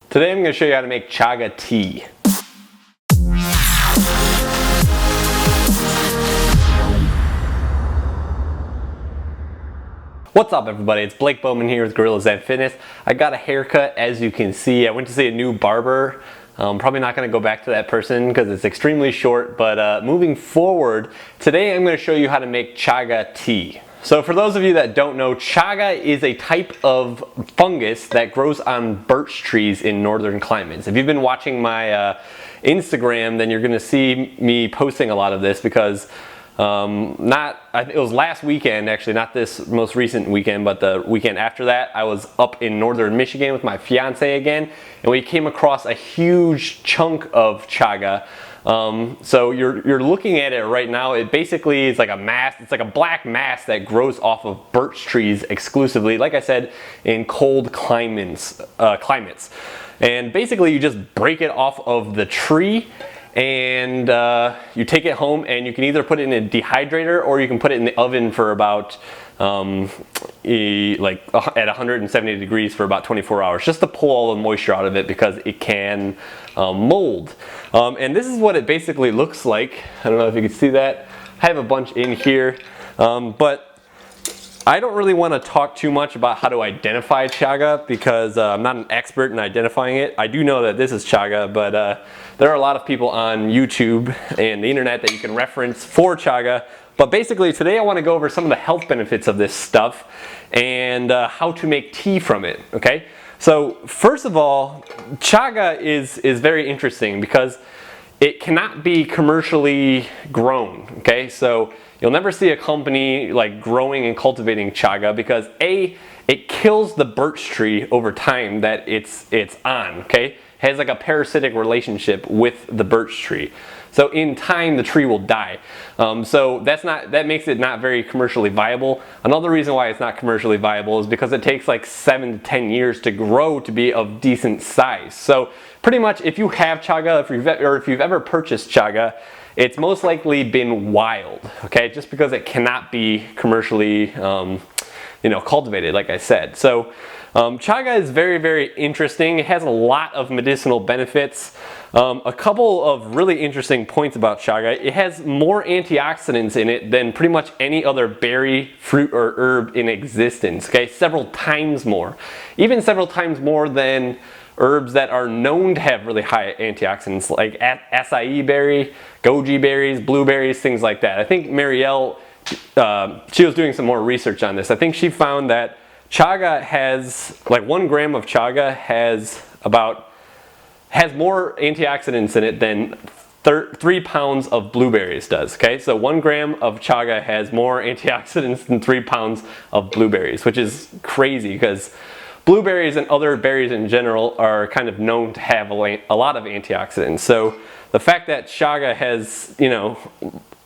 Today I'm going to show you how to make chaga tea. What's up everybody, it's Blake Bowman here with Gorillas Zen Fitness. I got a haircut, as you can see. I went to see a new barber. Probably not going to go back to that person because it's extremely short, but moving forward, today I'm going to show you how to make chaga tea. So for those of you that don't know, chaga is a type of fungus that grows on birch trees in northern climates. If you've been watching my Instagram, then you're going to see me posting a lot of this because it was last weekend, actually, not this most recent weekend, but the weekend after that, I was up in northern Michigan with my fiance again, and we came across a huge chunk of chaga. So you're looking at it right now. It basically is like a mass. It's like a black mass that grows off of birch trees exclusively, like I said, in cold climates. And basically you just break it off of the tree, and you take it home, and you can either put it in a dehydrator or you can put it in the oven for about like at 170 degrees for about 24 hours, just to pull all the moisture out of it because it can mold. And this is what it basically looks like. I don't know if you can see that. I have a bunch in here, but I don't really want to talk too much about how to identify chaga because I'm not an expert in identifying it. I do know that this is chaga, but there are a lot of people on YouTube and the internet that you can reference for chaga. But basically today I want to go over some of the health benefits of this stuff and how to make tea from it, okay? So first of all, chaga is very interesting because it cannot be commercially grown, okay? So you'll never see a company like growing and cultivating chaga because A, it kills the birch tree over time that it's on, okay? It has like a parasitic relationship with the birch tree. So in time the tree will die. So that makes it not very commercially viable. Another reason why it's not commercially viable is because it takes like 7 to 10 years to grow to be of decent size. So pretty much if you have chaga, if you've ever purchased chaga, it's most likely been wild, okay? Just because it cannot be commercially cultivated, like I said. So chaga is very, very interesting. It has a lot of medicinal benefits. A couple of really interesting points about chaga. It has more antioxidants in it than pretty much any other berry, fruit, or herb in existence, okay? Several times more. Even several times more than herbs that are known to have really high antioxidants, like acai berry, goji berries, blueberries, things like that. I think Marielle, she was doing some more research on this. I think she found that chaga has, like 1 gram of chaga has more antioxidants in it than 3 pounds of blueberries does, okay? So 1 gram of chaga has more antioxidants than 3 pounds of blueberries, which is crazy because blueberries and other berries in general are kind of known to have a lot of antioxidants. So the fact that chaga has,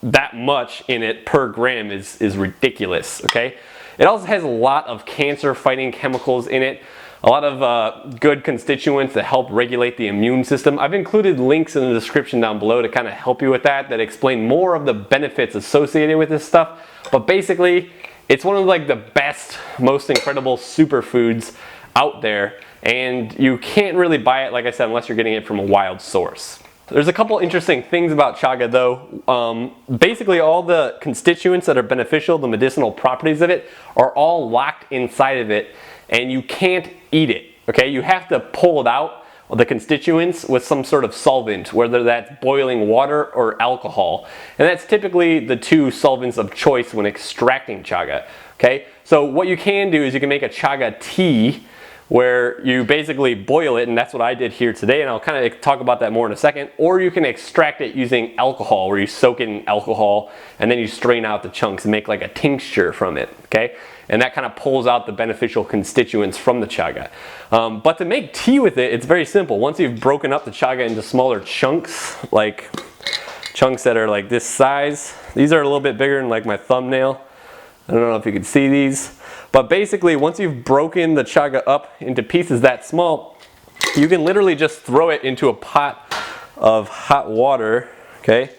that much in it per gram is ridiculous, okay? It also has a lot of cancer-fighting chemicals in it, a lot of good constituents that help regulate the immune system. I've included links in the description down below to kind of help you with that explain more of the benefits associated with this stuff. But basically, it's one of like the best, most incredible superfoods out there, and you can't really buy it, like I said, unless you're getting it from a wild source. There's a couple interesting things about chaga though. Basically all the constituents that are beneficial, the medicinal properties of it, are all locked inside of it, and you can't eat it, okay? You have to pull it out, the constituents, with some sort of solvent, whether that's boiling water or alcohol. And that's typically the 2 solvents of choice when extracting chaga, okay? So what you can do is you can make a chaga tea where you basically boil it, and that's what I did here today, and I'll kind of talk about that more in a second. Or you can extract it using alcohol, where you soak it in alcohol and then you strain out the chunks and make like a tincture from it, okay? And that kind of pulls out the beneficial constituents from the chaga. But to make tea with it, it's very simple. Once you've broken up the chaga into smaller chunks, like chunks that are like this size, these are a little bit bigger than like my thumbnail. I don't know if you can see these. But basically, once you've broken the chaga up into pieces that small, you can literally just throw it into a pot of hot water, okay?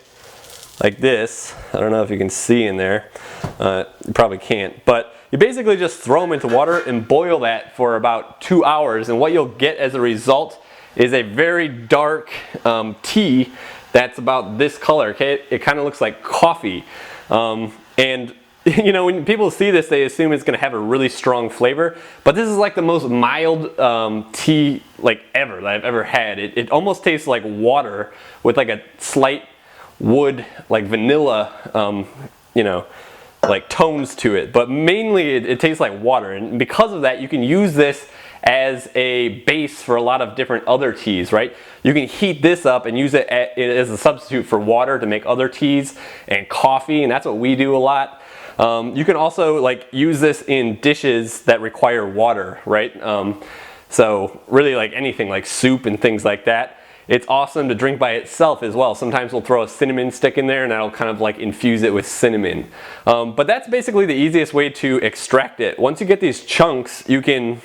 Like this. I don't know if you can see in there. You probably can't. But you basically just throw them into water and boil that for about 2 hours. And what you'll get as a result is a very dark tea that's about this color. Okay, it kind of looks like coffee, and you know, when people see this, they assume it's going to have a really strong flavor, but this is like the most mild tea like ever that I've ever had. It almost tastes like water with like a slight wood, like vanilla, you know, like tones to it, but mainly it tastes like water. And because of that, you can use this as a base for a lot of different other teas, right? You can heat this up and use it as a substitute for water to make other teas and coffee, and that's what we do a lot. You can also like use this in dishes that require water, right? So really like anything like soup and things like that. It's awesome to drink by itself as well. Sometimes we'll throw a cinnamon stick in there and that'll kind of like infuse it with cinnamon. But that's basically the easiest way to extract it. Once you get these chunks, you can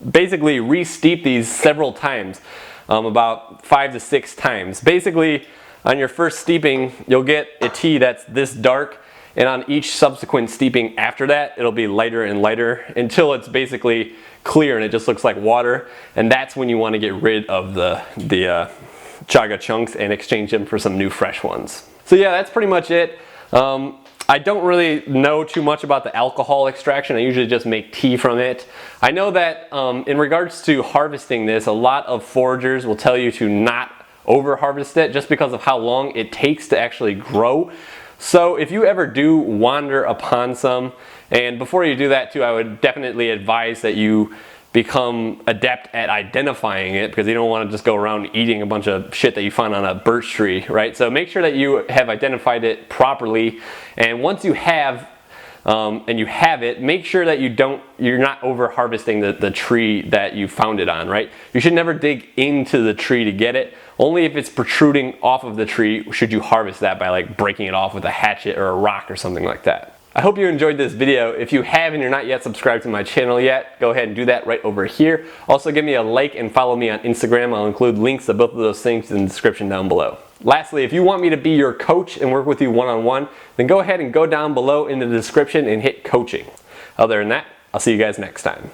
basically re-steep these several times, about 5 to 6 times. Basically, on your first steeping, you'll get a tea that's this dark, and on each subsequent steeping after that, it'll be lighter and lighter until it's basically clear and it just looks like water. And that's when you want to get rid of the chaga chunks and exchange them for some new fresh ones. So yeah, that's pretty much it. I don't really know too much about the alcohol extraction. I usually just make tea from it. I know that in regards to harvesting this, a lot of foragers will tell you to not over harvest it just because of how long it takes to actually grow. So if you ever do wander upon some, and before you do that too, I would definitely advise that you become adept at identifying it, because you don't want to just go around eating a bunch of shit that you find on a birch tree, right? So make sure that you have identified it properly, and once you have it, make sure that you're not over harvesting the tree that you found it on, right? You should never dig into the tree to get it. Only if it's protruding off of the tree should you harvest that by like breaking it off with a hatchet or a rock or something like that. I hope you enjoyed this video. If you have and you're not yet subscribed to my channel yet, go ahead and do that right over here. Also give me a like and follow me on Instagram. I'll include links to both of those things in the description down below. Lastly, if you want me to be your coach and work with you one-on-one, then go ahead and go down below in the description and hit coaching. Other than that, I'll see you guys next time.